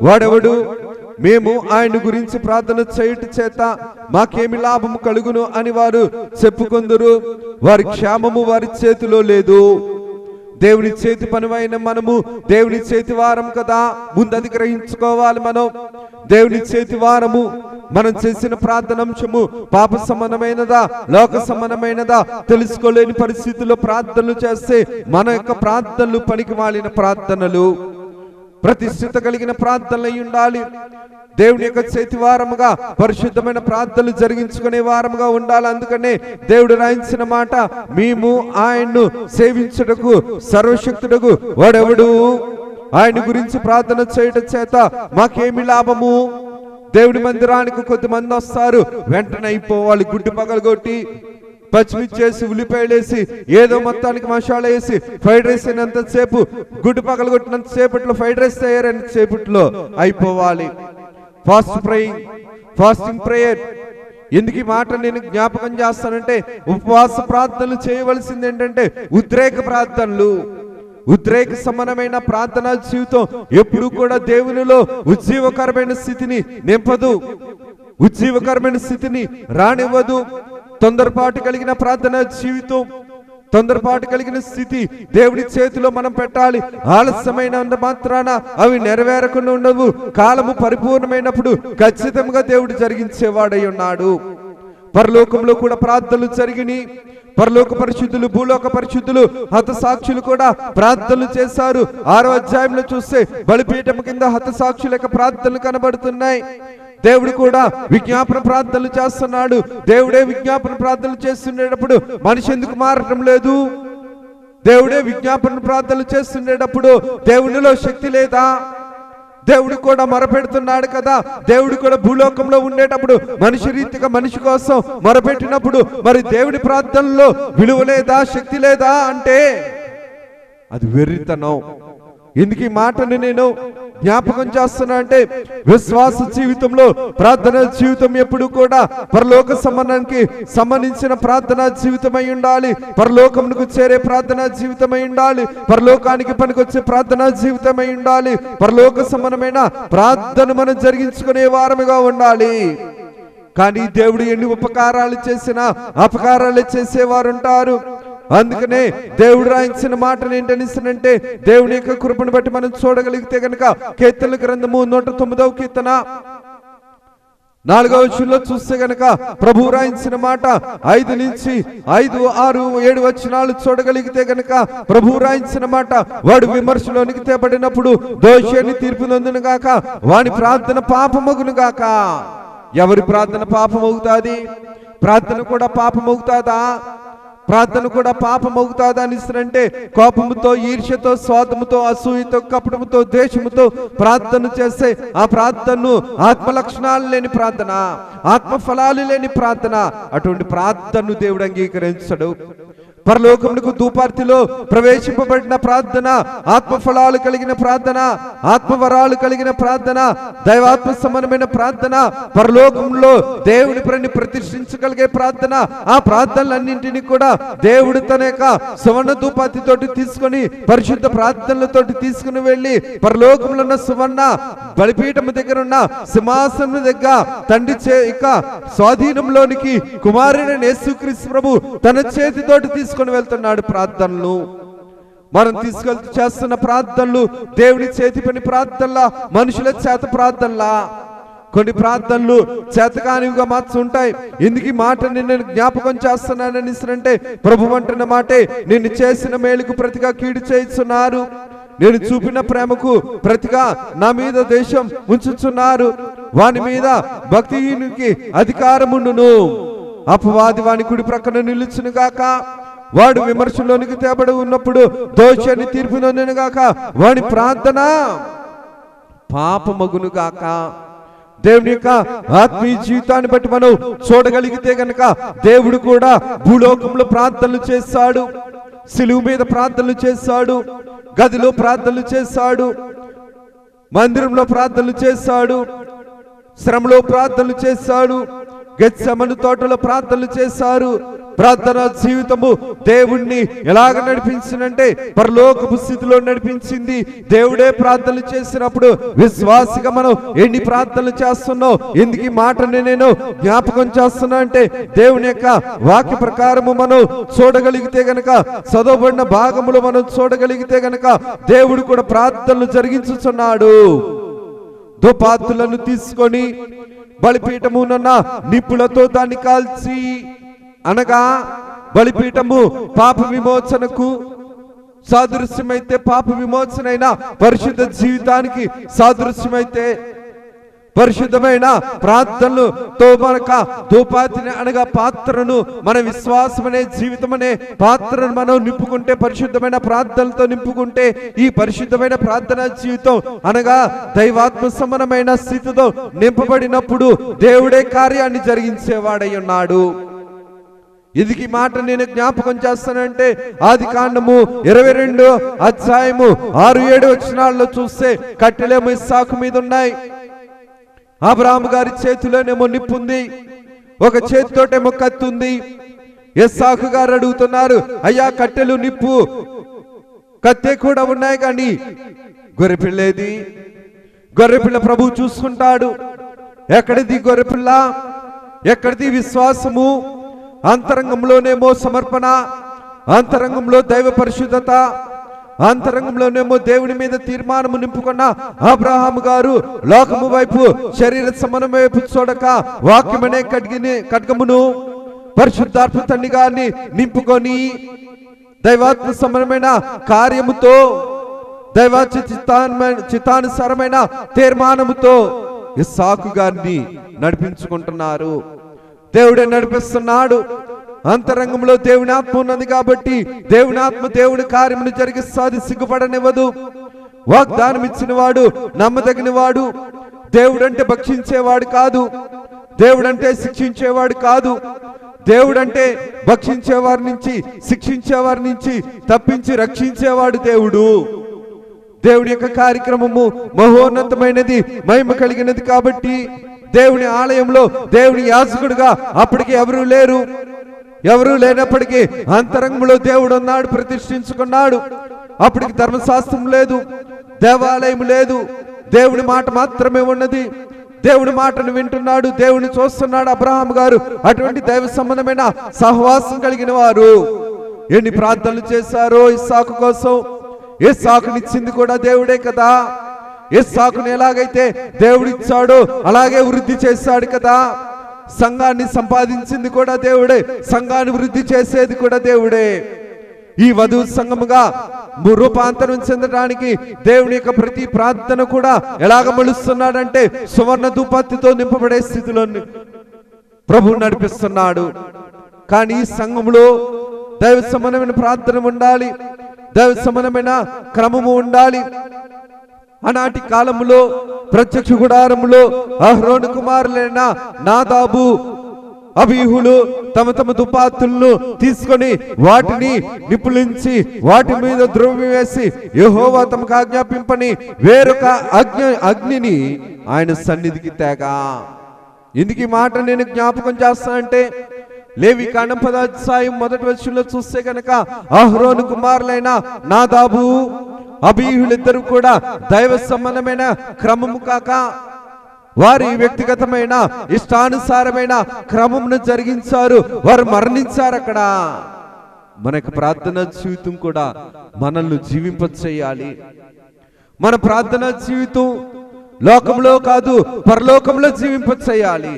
వాడెవడు? మేము ఆయన గురించి ప్రార్థన చేయుట చేత మాకేమి లాభము కలుగును అని వారు చెప్పుకొందురు. వారి క్షేమము వారి చేతిలో లేదు. దేవుని చేతి పనివైన మనము దేవుని చేతి వారం కదా, ముందది గ్రహించుకోవాలి. మనం దేవుని చేతి వారము. మనం చేసిన ప్రార్థనాంశము పాప సంబంధమైనదా, లోక సంబంధమైనదా తెలుసుకోలేని పరిస్థితుల్లో ప్రార్థనలు చేస్తే మన యొక్క ప్రార్థనలు పనికి మాలిన ప్రార్థనలు, ప్రతిష్ఠిత కలిగిన ప్రార్థనలు అయి ఉండాలి. దేవుని యొక్క చేతి వారముగా పరిశుద్ధమైన ప్రార్థనలు జరిగించుకునే వారముగా ఉండాలి. అందుకనే దేవుడు రాయించిన మాట, మేము ఆయన్ను సేవించుటకు సర్వశక్తుడకు వాడెవడు? ఆయన గురించి ప్రార్థన చేయడం చేత మాకేమి లాభము? దేవుని మందిరానికి కొద్దిమంది వస్తారు, వెంటనే అయిపోవాలి. గుడ్డు పగలగొట్టి పచ్చిమిర్చేసి ఉల్లిపాయలేసి ఏదో మొత్తానికి మసాలా వేసి ఫ్రైడ్ రైస్ అయినంతసేపు, గుడ్డు పగలగొట్టినంత సేపట్లో ఫ్రైడ్ రైస్ తయారైనంత సేపట్లో అయిపోవాలి. Fasting prayer. ఎందుకు ఈ మాట నేను జ్ఞాపకం చేస్తానంటే, ఉపవాస ప్రార్థనలు చేయవలసింది ఏంటంటే ఉద్రేక ప్రార్థనలు. ఉద్రేక సంబంధమైన ప్రార్థనా జీవితం ఎప్పుడు కూడా దేవునిలో ఉజ్జీవకరమైన స్థితిని నింపదు, ఉజ్జీవకరమైన స్థితిని రానివ్వదు. తొందరపాటు కలిగిన ప్రార్థనా జీవితం, తొందరపాటు కలిగిన స్థితి దేవుడి చేతిలో మనం పెట్టాలి. ఆలస్యమైన మాత్రాన అవి నెరవేరకుండా ఉండవు. కాలము పరిపూర్ణమైనప్పుడు ఖచ్చితంగా దేవుడు జరిగించేవాడై ఉన్నాడు. పరలోకంలో కూడా ప్రార్థనలు జరిగినాయి. పరలోక పరిశుద్ధులు, భూలోక పరిశుద్ధులు, హతసాక్షులు కూడా ప్రార్థనలు చేశారు. 6వ అధ్యాయంలో చూస్తే బలిపీఠం కింద హతసాక్షుల యొక్క ప్రార్థనలు కనబడుతున్నాయి. దేవుడు కూడా విజ్ఞాపన ప్రార్థనలు చేస్తున్నాడు. దేవుడే విజ్ఞాపన ప్రార్థనలు చేస్తుండేటప్పుడు మనిషి ఎందుకు మారటం లేదు? దేవుడే విజ్ఞాపన ప్రార్థనలు చేస్తుండేటప్పుడు దేవునిలో శక్తి లేదా? దేవుడు కూడా మొరపెడుతున్నాడు కదా. దేవుడు కూడా భూలోకంలో ఉండేటప్పుడు మనిషి రీతిగా మనిషి కోసం మొరపెట్టినప్పుడు మరి దేవుడి ప్రార్థనలో విలువ లేదా, శక్తి లేదా అంటే అది వెర్రితనం. ఎందుకు ఈ మాటను నేను జ్ఞాపకం చేస్తున్నా అంటే, విశ్వాస జీవితంలో ప్రార్థనా జీవితం ఎప్పుడు కూడా పరలోక సంబంధానికి సంబంధించిన ప్రార్థనా జీవితమై ఉండాలి. పరలోకమునకు చేరే ప్రార్థనా జీవితమై ఉండాలి. పరలోకానికి పనికొచ్చే ప్రార్థనా జీవితమై ఉండాలి. పరలోక సంబంధమైన ప్రార్థన మనం జరిగించుకునే వారముగా ఉండాలి. కానీ దేవుడు ఎన్ని ఉపకారాలు చేసినా అపకారాలు చేసేవారు ఉంటారు. అందుకనే దేవుడు రాయించిన మాటలు ఏంటనిస్తానంటే, దేవుని యొక్క కృపను బట్టి మనం చూడగలిగితే గనక కీర్తనల గ్రంథము 109వ కీర్తన 4వ వచనంలో చూస్తే గనక ప్రభు రాయించిన మాట 5 నుంచి 5, 6, 7 వచనాలు చూడగలిగితే గనక ప్రభు రాయించిన మాట, వాడు విమర్శలోనికి తేబడినప్పుడు దోషి అని తీర్పు నొందును గాక, వాని ప్రార్థన పాపమగును గాక. ఎవరి ప్రార్థన పాపమవుతాది? ప్రార్థన కూడా పాపమవుతాదా? ప్రార్థన కూడా పాపమవుతాదా అని ఇస్తారంటే, కోపముతో, ఈర్ష్యతో, స్వార్థముతో, అసూయతో, కపటముతో, ద్వేషముతో ప్రార్థన చేస్తే ఆ ప్రార్థనను ఆత్మ లక్షణాలు లేని ప్రార్థన, ఆత్మ ఫలాలు లేని ప్రార్థన, అటువంటి ప్రార్థనను దేవుడు అంగీకరించడు. పరలోకమునకు ధూపార్తిలో ప్రవేశింపబడిన ప్రార్థన, ఆత్మ ఫలాలు కలిగిన ప్రార్థన, ఆత్మవరాలు కలిగిన ప్రార్థన, దైవాత్మ సంబంధమైన ప్రార్థన, పరలోకంలో దేవుని పనిని ప్రతిష్ఠించగలిగే ప్రార్థన, ఆ ప్రార్థనలన్నింటినీ కూడా దేవుడు తన యొక్క సువర్ణ ధూపార్తితోటి తీసుకొని పరిశుద్ధ ప్రార్థనలతోటి తీసుకుని వెళ్ళి పరలోకంలో ఉన్న సువర్ణ బలిపీఠం దగ్గర ఉన్న సింహాసనం దగ్గర తండ్రి స్వాధీనంలోనికి కుమారుడైన యేసుక్రీస్తు ప్రభు తన చేతితోటి తీసుకొని వెళ్తున్నాడు. ప్రార్థనలు మనం చేస్తున్న ప్రార్థనలు దేవుని చేతి పని ప్రార్థనలా, మనుషుల చేత ప్రార్థనలా? కొన్ని ప్రార్థనలు చేతకానివిగా మార్చుంటాయి. ఎందుకు ఈ మాట నేను జ్ఞాపకం చేస్తున్నానని అంటే, ప్రభు అంటున్న మాటే, నేను చేసిన మేలుకు ప్రతిగా కీడు చేస్తున్నారు, నేను చూపిన ప్రేమకు ప్రతిగా నా మీద దేశం ఉంచుచున్నారు, వాని మీద భక్తిహీనునికి అధికారముండును, అపవాది వాని కుడి ప్రక్కన నిలుచును గాక, వాడు విమర్శలోనికి తేబడి ఉన్నప్పుడు దోషి అని తీర్పు నొందును గాక, వాడి ప్రార్థన పాపమగును గాక. దేవుని యొక్క ఆత్మీయ జీవితాన్ని బట్టి మనం చూడగలిగితే గనక దేవుడు కూడా భూలోకంలో ప్రార్థనలు చేస్తాడు. సిలువ మీద ప్రార్థనలు చేశాడు, గదిలో ప్రార్థనలు చేశాడు, మందిరంలో ప్రార్థనలు చేశాడు, శ్రమలో ప్రార్థనలు చేశాడు, గెత్సెమను తోటలో ప్రార్థనలు చేశారు. ప్రార్థన జీవితము దేవుణ్ణి ఎలాగ నడిపించిందంటే పరలోకపు స్థితిలో నడిపించింది. దేవుడే ప్రార్థనలు చేసినప్పుడు విశ్వాసిగా మనం ఎన్ని ప్రార్థనలు చేస్తున్నావు, ఎందుకు ఈ మాటని నేను జ్ఞాపకం చేస్తున్నా అంటే దేవుని యొక్క వాక్య ప్రకారము మనం చూడగలిగితే గనక, చదవబడిన భాగములు మనం చూడగలిగితే గనక దేవుడు కూడా ప్రార్థనలు జరిగించుచున్నాడు. ధూపార్తులను తీసుకొని బలిపీఠమునున్న నిప్పులతో దాన్ని కాల్చి, అనగా బలిపీఠము పాప విమోచనకు సాదృశ్యమైతే, పాప విమోచనైన పరిశుద్ధ జీవితానికి సాదృశ్యమైతే, పరిశుద్ధమైన ప్రార్థనలతో మనక ధూపాతిని అనగా పాత్రను, మన విశ్వాసం అనే జీవితం అనే పాత్రను మనం నింపుకుంటే, పరిశుద్ధమైన ప్రార్థనలతో నింపుకుంటే, ఈ పరిశుద్ధమైన ప్రార్థన జీవితం అనగా దైవాత్మ సమానమైన స్థితితో నింపబడినప్పుడు దేవుడే కార్యాన్ని జరిగించేవాడై ఉన్నాడు. ఇది మాట నేను జ్ఞాపకం చేస్తానంటే ఆదికాండము 22 అధ్యాయము 6-7 వచనాల్లో చూస్తే కట్టెలేమో ఇస్సాకు మీద ఉన్నాయి. అబ్రాహాము గారి చేతిలోనేమో నిప్పుంది, ఒక చేతితోటేమో కత్తి ఉంది. ఇస్సాకు గారు అడుగుతున్నారు, అయ్యా కట్టెలు నిప్పు కత్తే కూడా ఉన్నాయి కానీ గొర్రెపిల్లేది? గొర్రెపిల్ల ప్రభు చూసుకుంటాడు. ఎక్కడిది గొర్రెపిల్ల? ఎక్కడిది విశ్వాసము? అంతరంగంలోనేమో సమర్పణ, అంతరంగంలో దైవ పరిశుద్ధత, అంతరంగంలోనేమో దేవుని మీద తీర్మానము నింపుకున్న అబ్రహాము గారు లోకము వైపు, శరీర సమానం వైపు చూడక వాక్యమనే ఖడ్గమును పరిశుద్ధాత్మ తండ్రిగాన్ని నింపుకొని దైవాత్మ సమానమైన కార్యముతో, దైవాత్మ చిత్తానుసారమైన తీర్మానముతో ఇస్సాకు గారిని నడిపించుకుంటున్నారు. దేవుడే నడిపిస్తున్నాడు. అంతరంగంలో దేవుని ఆత్మ ఉన్నది కాబట్టి దేవుని ఆత్మ దేవుని కార్యమును జరిగిస్తాది, సిగ్గుపడనివ్వదు. వాగ్దానం ఇచ్చిన వాడు నమ్మదగిన వాడు. దేవుడంటే భక్షించేవాడు కాదు, దేవుడంటే శిక్షించేవాడు కాదు. దేవుడంటే భక్షించేవారి నుంచి, శిక్షించేవారి నుంచి తప్పించి రక్షించేవాడు దేవుడు. దేవుని యొక్క కార్యక్రమము మహోన్నతమైనది, మహిమ కలిగినది కాబట్టి దేవుని ఆలయంలో దేవుని యాజకుడుగా అప్పటికి ఎవరూ లేరు. ఎవరూ లేనప్పటికీ అంతరంగంలో దేవుడు ఉన్నాడు, ప్రతిష్ఠించుకున్నాడు. అప్పటికి ధర్మశాస్త్రం లేదు, దేవాలయం లేదు, దేవుని మాట మాత్రమే ఉన్నది. దేవుని మాటను వింటున్నాడు, దేవుని చూస్తున్నాడు అబ్రహాము గారు. అటువంటి దైవ సంబంధమైన సహవాసం కలిగిన వారు ఎన్ని ప్రార్థనలు చేశారో ఇస్సాకు కోసం. ఇస్సాకునిచ్చింది కూడా దేవుడే కదా. ఇస్సాకుని ఎలాగైతే దేవుడిచ్చాడో అలాగే వృద్ధి చేశాడు కదా. సంఘాన్ని సంపాదించింది కూడా దేవుడే, సంఘాన్ని వృద్ధి చేసేది కూడా దేవుడే. ఈ వధువు సంఘముగా రూపాంతరం చెందడానికి దేవుని యొక్క ప్రతి ప్రార్థన కూడా ఎలాగ మలుస్తున్నాడంటే సువర్ణ ధూపత్తితో నింపబడే స్థితిలో ప్రభు నడిపిస్తున్నాడు. కానీ ఈ సంఘములో దైవ సమానమైన ప్రార్థన ఉండాలి, దైవ సమానమైన క్రమము ఉండాలి. ఆనాటి కాలములో ప్రత్యక్ష గుడారములో అహరోను కుమారులైన నాదాబు, అబీహులు తమ తమ దుపాతులను తీసుకొని వాటిని నిపులించి వాటి మీద ద్రవ్యం వేసి యెహోవా తమకు ఆజ్ఞాపింపని వేరొక అగ్నిని ఆయన సన్నిధికి తేగా. ఎందుకు ఈ మాట నేను జ్ఞాపకం చేస్తానంటే లేవికాండం 10వ అధ్యాయం 1వ వచనంలో చూస్తే కనుక అహరోను కుమారులైన నాదాబు, అబీహులిద్దరు కూడా దైవ సంబంధమైన క్రమము కాక వారి వ్యక్తిగతమైన ఇష్టానుసారమైన క్రమమును జరిగించారు. వారు మరణించారు. అక్కడ మనకు ప్రార్థన జీవితం కూడా మనల్ని జీవింపచేయాలి. మన ప్రార్థన జీవితం లోకంలో కాదు పరలోకంలో జీవింపచేయాలి.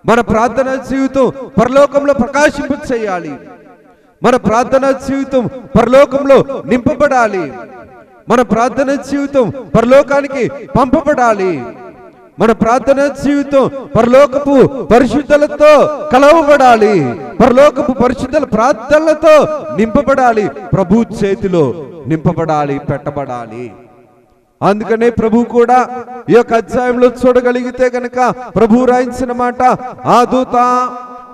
మన ప్రార్థన జీవితం పరలోకంలో ప్రకాశింపచేయాలి. మన ప్రార్థన జీవితం పరలోకంలో నింపబడాలి. మన ప్రార్థన జీవితం పరలోకానికి పంపబడాలి. మన ప్రార్థన జీవితం పరలోకపు పరిశుద్ధులతో కలవబడాలి. పరలోకపు పరిశుద్ధుల ప్రార్థనలతో నింపబడాలి. ప్రభు చేతిలో నింపబడాలి, పెట్టబడాలి. అందుకనే ప్రభు కూడా ఈ యొక్క అధ్యాయంలో చూడగలిగితే గనక ప్రభు రాయించిన మాట, ఆ దూత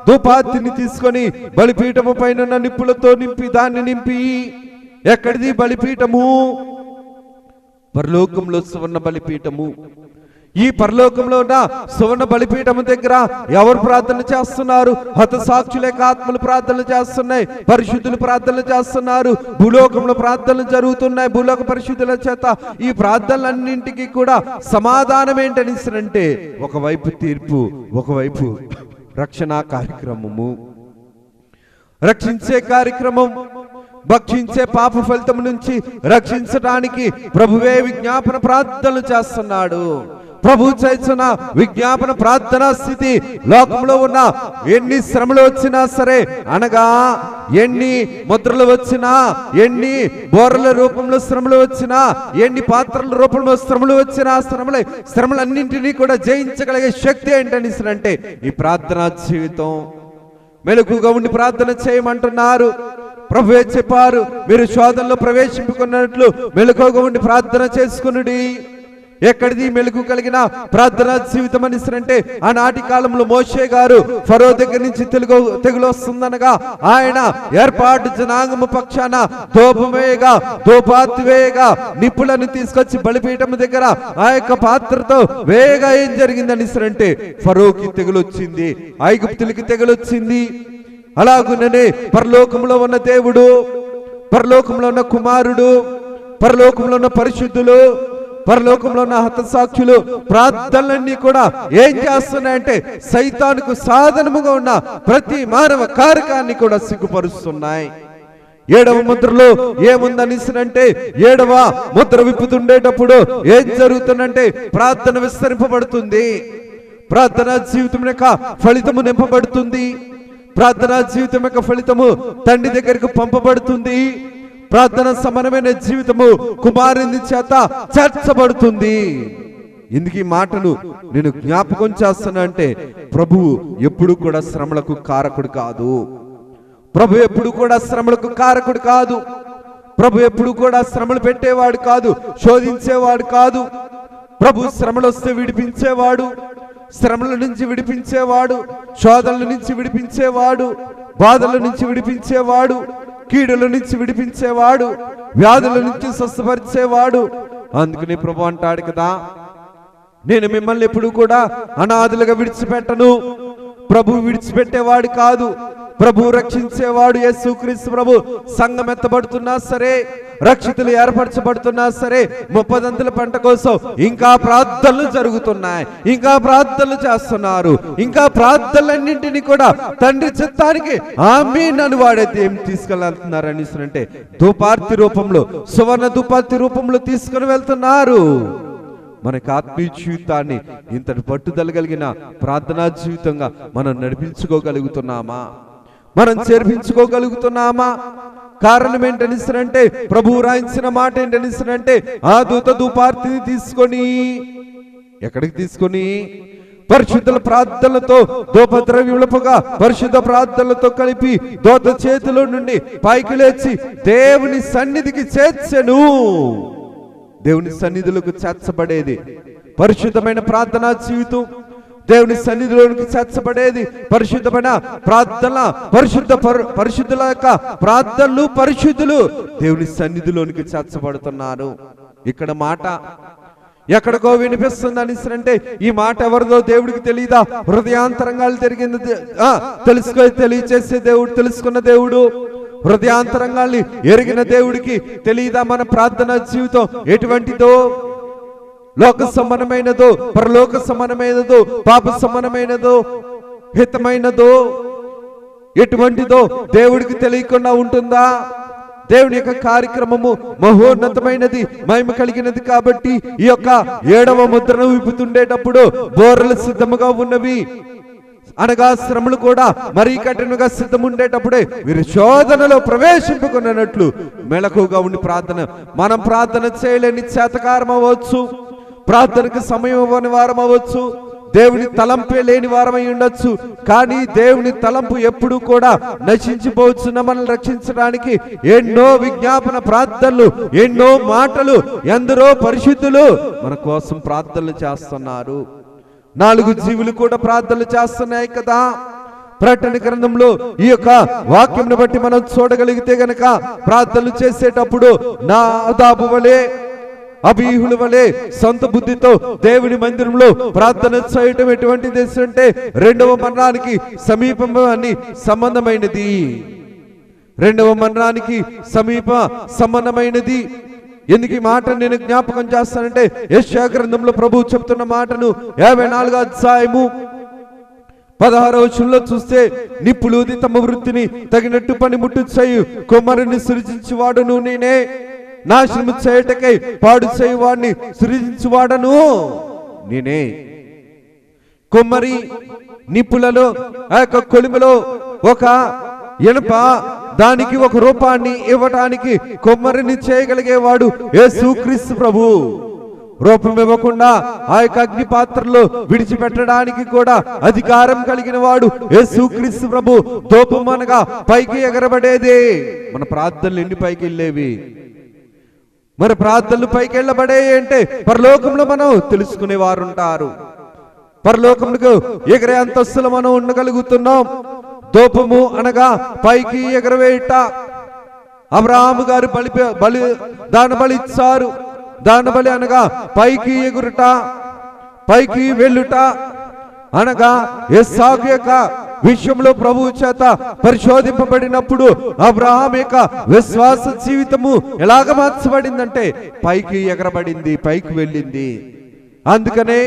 ధూపార్తిని తీసుకొని బలిపీఠము పైన నిప్పులతో నింపి దాన్ని నింపి, ఎక్కడిది బలిపీఠము? పరలోకంలో సువర్ణ బలిపీఠము. ఈ పరలోకంలో ఉన్న సువర్ణ బలిపీఠము దగ్గర ఎవరు ప్రార్థన చేస్తున్నారు? హతసాక్షులేక ఆత్మలు ప్రార్థనలు చేస్తున్నాయి, పరిశుద్ధులు ప్రార్థనలు చేస్తున్నారు, భూలోకంలో ప్రార్థనలు జరుగుతున్నాయి. భూలోక పరిశుద్ధుల చేత ఈ ప్రార్థనలన్నింటికి కూడా సమాధానం ఏంటనిసరంటే, ఒకవైపు తీర్పు, ఒకవైపు రక్షణ కార్యక్రమము. రక్షించే కార్యక్రమం, భక్షించే పాప ఫలితం నుంచి రక్షించడానికి ప్రభువే విజ్ఞాపన ప్రార్థనలు చేస్తున్నాడు. ప్రభు చేసిన విజ్ఞాపన ప్రార్థనా స్థితి లోకంలో ఉన్న ఎన్ని శ్రమలు వచ్చినా సరే, అనగా ఎన్ని ముద్రలు వచ్చినా, ఎన్ని బోర్ల రూపంలో శ్రమలు వచ్చినా, ఎన్ని పాత్రల రూపంలో శ్రమలు వచ్చినా, శ్రమలన్నింటినీ కూడా జయించగలిగే శక్తి ఏంటనిసరంటే ఈ ప్రార్థనా జీవితం. మెలకుగా ఉండి ప్రార్థన చేయమంటున్నారు. ప్రభువే చెప్పారు, మీరు శోధనలో ప్రవేశింపుకున్నట్లు మెలకుగా ఉండి ప్రార్థన చేసుకునుడి. ఎక్కడిది మెలుగు కలిగిన ప్రార్థనా జీవితం అనిసరంటే, ఆనాటి కాలంలో మోషే గారు ఫరో దగ్గర నుంచి తెగులు వస్తుందనగా ఆయన ఏర్పాటు జనాంగము పక్షాన ధూపమేయగా, ధూపార్తి వేయగా, నిప్పులను తీసుకొచ్చి బలిపీఠం దగ్గర ఆ యొక్క పాత్రతో వేయగా ఏం జరిగిందనిసరంటే, ఫరోకి తెగులు వచ్చింది, ఐగుప్తులకి తెగులు వచ్చింది. అలాగుననే పరలోకంలో ఉన్న దేవుడు, పరలోకంలో ఉన్న కుమారుడు, పరలోకంలో ఉన్న పరిశుద్ధులు, పరలోకంలో ఉన్న హతసాక్షులు ప్రార్థనలన్నీ కూడా ఏం చేస్తున్నాయంటే, సైతానుకు సాధనముగా ఉన్న ప్రతి మానవ కారకాన్ని కూడా సిగ్గుపరుస్తున్నాయి. 7వ ముద్రలో ఏముందనిసరంటే, 7వ ముద్ర విప్పుతుండేటప్పుడు ఏం జరుగుతుందంటే, ప్రార్థన విస్తరింపబడుతుంది, ప్రార్థనా జీవితం యొక్క ఫలితము నింపబడుతుంది, ప్రార్థనా జీవితం యొక్క ఫలితము తండ్రి దగ్గరకు పంపబడుతుంది, ప్రార్థన సమానమైన జీవితము కుమారుని చేత చేర్చబడుతుంది. ఇందుకు ఈ మాటను నేను జ్ఞాపకం చేస్తున్నా అంటే, ప్రభువు ఎప్పుడు కూడా శ్రమలకు కారకుడు కాదు. ప్రభు ఎప్పుడు కూడా శ్రమలకు కారకుడు కాదు. ప్రభు ఎప్పుడు కూడా శ్రమలు పెట్టేవాడు కాదు, శోధించేవాడు కాదు. ప్రభు శ్రమలు వస్తే విడిపించేవాడు, శ్రమల నుంచి విడిపించేవాడు, శోధనల నుంచి విడిపించేవాడు, బాధల నుంచి విడిపించేవాడు, కీడుల నుంచి విడిపించేవాడు, వ్యాధుల నుంచి స్వస్థపరిచేవాడు. అందుకని ప్రభు అంటాడు కదా, నేను మిమ్మల్ని ఎప్పుడు కూడా అనాథులుగా విడిచిపెట్టను. ప్రభు విడిచిపెట్టేవాడు కాదు, ప్రభు రక్షించేవాడు. యేసుక్రీస్తు ప్రభు సంఘం ఎత్తబడుతున్నా సరే, రక్షితులు ఏర్పరచబడుతున్నా సరే, 30 పంట కోసం ఇంకా ప్రార్థనలు జరుగుతున్నాయి, ఇంకా ప్రార్థనలు చేస్తున్నారు. ఇంకా ప్రార్థనలన్నింటినీ కూడా తండ్రి చిత్తానికి ఆమేన్ అని వాడైతే ఏం తీసుకెళ్తున్నారు అంటే, ధూపార్తి రూపంలో, సువర్ణ ధూపార్తి రూపంలో తీసుకుని వెళ్తున్నారు. మనకి ఆత్మీయ జీవితాన్ని ఇంతటి పట్టుదల కలిగిన ప్రార్థనా జీవితంగా మనం నడిపించుకోగలుగుతున్నామా? మనం చేర్పించుకోగలుగుతున్నామా? కారణం ఏంటనిసరంటే, ప్రభువు రాయించిన మాట ఏంటనిసరంటే, ఆ దూత ధూపార్తిని తీసుకొని ఎక్కడికి తీసుకొని, పరిశుద్ధుల ప్రార్థనలతో ధూపద్రవ్యములుగా పరిశుద్ధ ప్రార్థనలతో కలిపి దూత చేతిలో నుండి పైకి లేచి దేవుని సన్నిధికి చేర్చెను. దేవుని సన్నిధిలోకి చేర్చబడేది పరిశుద్ధమైన ప్రార్థనా జీవితం. దేవుని సన్నిధిలోనికి చేర్చబడేది పరిశుద్ధమైన ప్రార్థన. పరిశుద్ధుల యొక్క ప్రార్థనలు, పరిశుద్ధులు దేవుని సన్నిధిలోనికి చేర్చబడుతున్నారు. ఇక్కడ మాట ఎక్కడికో వినిపిస్తుంది అనిసరంటే, ఈ మాట ఎవరిదో దేవుడికి తెలియదా? హృదయాంతరంగాలు తిరిగింది తెలియచేసే దేవుడు, తెలుసుకున్న దేవుడు, హృదయాంతరంగాల్ని ఎరిగిన దేవుడికి తెలియదా మన ప్రార్థనా జీవితం ఎటువంటిదో? లోక సమానమైనదో, పరలోక సమానమైనదో, పాప సమానమైనదో, హితమైనదో, ఎటువంటిదో దేవుడికి తెలియకుండా ఉంటుందా? దేవుని యొక్క కార్యక్రమము మహోన్నతమైనది, మహిమ కలిగినది. కాబట్టి ఈ యొక్క 7వ ముద్రను విప్పుతుండేటప్పుడు బోర్రలు సిద్ధముగా ఉన్నవి, అనగా శ్రమలు కూడా మరీ కఠినంగా సిద్ధముండేటప్పుడే వీరు శోధనలో ప్రవేశింపుకున్నట్లు మెలకుగా ఉండి ప్రార్థన. మనం ప్రార్థన చేయలేని చేతకారం అవ్వచ్చు, ప్రార్థనకు సమయం ఇవ్వని వారం అవ్వచ్చు, దేవుని తలంపే లేని వారమై ఉండొచ్చు. కానీ దేవుని తలంపు ఎప్పుడు కూడా నశించిపోవచ్చున్న మనల్ని రక్షించడానికి ఎన్నో విజ్ఞాపన ప్రార్థనలు, ఎన్నో మాటలు, ఎందరో పరిశుద్ధులు మన కోసం ప్రార్థనలు చేస్తున్నారు. 4 జీవులు కూడా ప్రార్థనలు చేస్తున్నాయి కదా. ప్రకటన గ్రంథంలో ఈ యొక్క వాక్యంను బట్టి మనం చూడగలిగితే గనక ప్రార్థనలు చేసేటప్పుడు నాదాబు వలె అబీహుల వలె సొంత బుద్ధితో దేవుని మందిరంలో ప్రార్థన చేయటం ఎటువంటిది అంటే రెండవ మరణానికి సమీపమని సంబంధమైనది. రెండవ మరణానికి సంబంధమైనది. ఎందుకు ఈ మాట నేను జ్ఞాపకం చేస్తానంటే యెషయా గ్రంథంలో ప్రభువు చెప్తున్న మాటను 54వ అధ్యాయము 16వ వచనంలో చూస్తే, నిప్పులూది తమ వృత్తిని తగినట్టు పనిముట్టు చేయు కుమ్మరిని సృజించువాడును నేనే, నాశనము చేయటకై పాడు చేయువాడిని సృజించువాడను నేనే. కుమ్మరి నిప్పులలో ఆ యొక్క కొలిమిలో ఒక ఇనుప దానికి ఒక రూపాన్ని ఇవ్వటానికి కుమ్మరిని చేయగలిగేవాడు యేసుక్రీస్తు ప్రభు. రూపం ఇవ్వకుండా ఆ యొక్క అగ్ని పాత్రలో విడిచిపెట్టడానికి కూడా అధికారం కలిగిన వాడు యేసుక్రీస్తు ప్రభు. ధూపం అనగా పైకి ఎగరబడేదే. మన ప్రార్థనలు ఎన్ని పైకి వెళ్ళేవి? మరి ప్రార్థనలు పైకి వెళ్ళబడే అంటే పరలోకంలో మనం తెలుసుకునే వారు ఉంటారు. పరలోకములకు ఎగరే అంతస్తులు మనం ఉండగలుగుతున్నాం. ధూపము అనగా పైకి ఎగరవేయుట. అబ్రహాము గారు దాన బలి ఇచ్చారు. దాన బలి అనగా పైకి ఎగురుట, పైకి వెళ్ళుట అనగా ఇస్సాకు యొక్క విషయంలో ప్రభువు చేత పరిశోధింపబడినప్పుడు అబ్రహాం యొక్క విశ్వాస జీవితము ఎలాగ మార్చబడిందంటే పైకి ఎగరబడింది, పైకి వెళ్ళింది. అందుకనే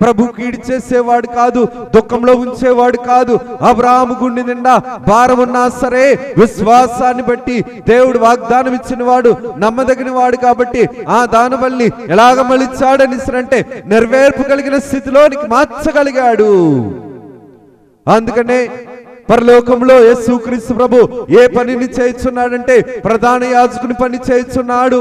ప్రభు కీడి చేసేవాడు కాదు, దుఃఖంలో ఉంచేవాడు కాదు. అబ్రహాము గుండె నిండా భారం ఉన్నా సరే విశ్వాసాన్ని బట్టి దేవుడు వాగ్దానం ఇచ్చిన వాడు నమ్మదగిన వాడు కాబట్టి ఆ దానబలిని ఎలాగ మలిచాడని అంటే నెరవేర్పు కలిగిన స్థితిలోనికి మార్చగలిగాడు. అందుకనే పరలోకంలో యేసుక్రీస్తు ప్రభు ఏ పనిని చేస్తున్నాడంటే ప్రధాన యాజకుని పని చేస్తున్నాడు.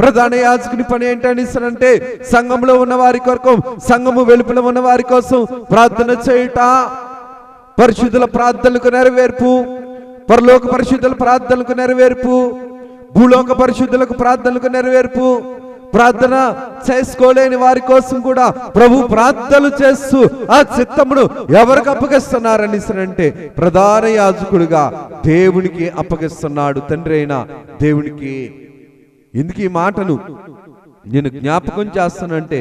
ప్రధాన యాజకుని పని ఏంటంటే సంఘంలో ఉన్న వారి కొరకు, సంఘము వెలుపల ఉన్న వారి కోసం ప్రార్థన చేయుట. పరిశుద్ధుల ప్రార్థనలకు నెరవేర్పు, పరలోక పరిశుద్ధుల ప్రార్థనలకు నెరవేర్పు, భూలోక పరిశుద్ధులకు ప్రార్థనలకు నెరవేర్పు. ప్రార్థన చేసుకోలేని వారి కోసం కూడా ప్రభు ప్రార్థనలు చేస్తూ ఆ చిత్తమును ఎవరికి అప్పగిస్తున్నారని అంటే ప్రధాన యాజకుడిగా దేవునికి అప్పగిస్తున్నాడు, తండ్రి అయిన దేవునికి. ఎందుకు ఈ మాటను నేను జ్ఞాపకం చేస్తానంటే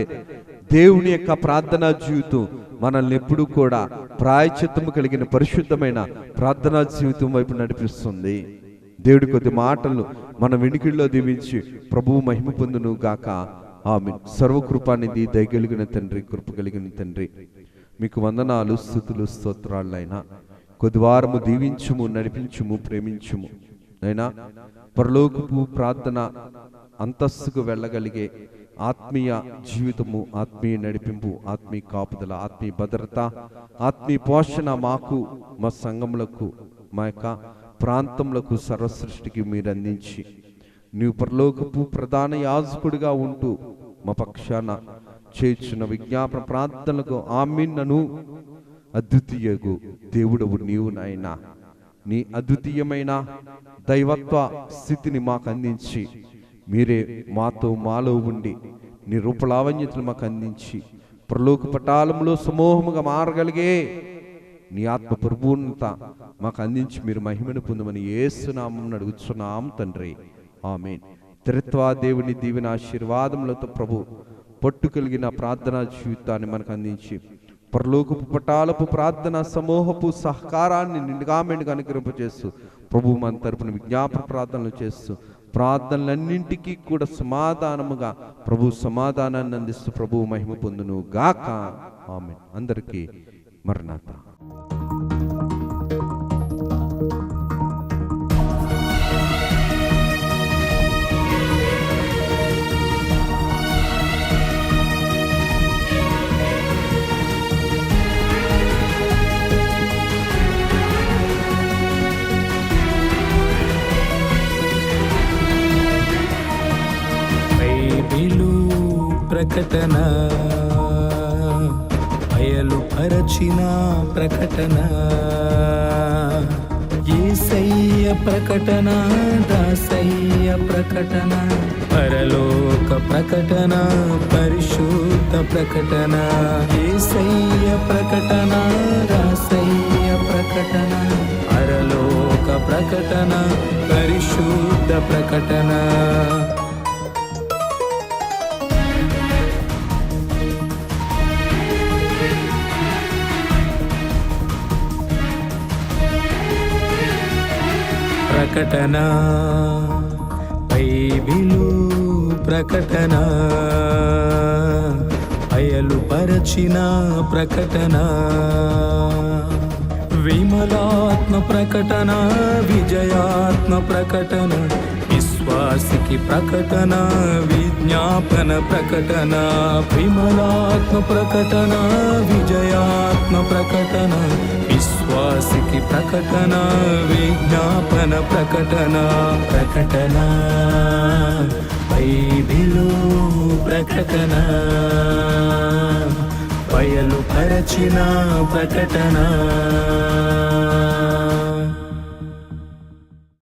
దేవుని యొక్క ప్రార్థనా జీవితం మనల్ని ఎప్పుడూ కూడా ప్రాయశ్చిత్తము కలిగిన పరిశుద్ధమైన ప్రార్థనా జీవితం వైపు నడిపిస్తుంది. దేవుడి కొద్ది మాటలు మన వెనుకల్లో దీవించి ప్రభువు మహిమ పొందును గాక. ఆమేన్. సర్వకృపానిధి దయగలిగిన తండ్రి, కృప కలిగిన తండ్రి, మీకు వందనాలు, స్తుతులు, స్తోత్రాలైనా. కొద్ది వారము దీవించుము, నడిపించుము, ప్రేమించుము అయినా. పరలోకపు ప్రార్థన అంతస్తుకు వెళ్ళగలిగే ఆత్మీయ జీవితము, ఆత్మీయ నడిపింపు, ఆత్మీయ కాపుదల, ఆత్మీయ భద్రత, ఆత్మీయ పోషణ మాకు, మా సంఘములకు, మా యొక్క ప్రాంతములకు, సర్వసృష్టికి మీరు అందించి నీవు పరలోకపు ప్రధాన యాజకుడిగా ఉంటూ మా పక్షాన చేర్చిన విజ్ఞాపన ప్రార్థనలకు ఆమీన్నను. అద్వితీయగు దేవుడవు నీవు నాయనా. నీ అద్వితీయమైన దైవత్వ స్థితిని మాకు అందించి మీరే మాలో ఉండి నీ రూపలావణ్యతను మాకు అందించి పరలోక పటాలంలో సమూహముగా మారగలిగే నీ ఆత్మ పరిపూర్ణత మాకు అందించి మీరు మహిమను పొందమని యేసు నామమున అడుగుచున్నాం తండ్రి. ఆమేన్. త్రిత్వా దేవుని దీవెన ఆశీర్వాదములతో ప్రభు పట్టు కలిగిన ప్రార్థనా జీవితాన్ని మనకు అందించి పరలోకపు పటాలపు ప్రార్థన సమూహపు సహకారాన్ని నిండుగా మెండుగా అనుగ్రహింపచేస్తూ ప్రభు మన తరపున విజ్ఞాపన ప్రార్థనలు చేస్తూ ప్రార్థనలన్నింటికీ కూడా సమాధానముగా ప్రభు సమాధానాన్ని అందిస్తూ ప్రభు మహిమ పొందును గాక. ఆమేన్. అందరికీ మరణాత. ప్రకటన బయలుపరచిన ప్రకటన, యేసయ్య ప్రకటన, దాసయ్య ప్రకటన, పరలోక ప్రకటన, పరిశుద్ధ ప్రకటన, యేసయ్య ప్రకటన, దాసయ్య ప్రకటన. ప్రకటన పరలోక ప్రకటన పరిశుద్ధ ప్రకటన ప్రకటన బైబిలు ప్రకటన అయలుపరచిన ప్రకటన విమలాత్మ ప్రకటన విజయాత్మ ప్రకటన విశ్వాసికి ప్రకటన విజ్ఞాపన ప్రకటన విమలాత్మ ప్రకటన విజయాత్మ ప్రకటన విశ్వాసికి ప్రకటన విజ్ఞాపన ప్రకటన ప్రకటన బైబిలు ప్రకటన బయలుపరచిన ప్రకటన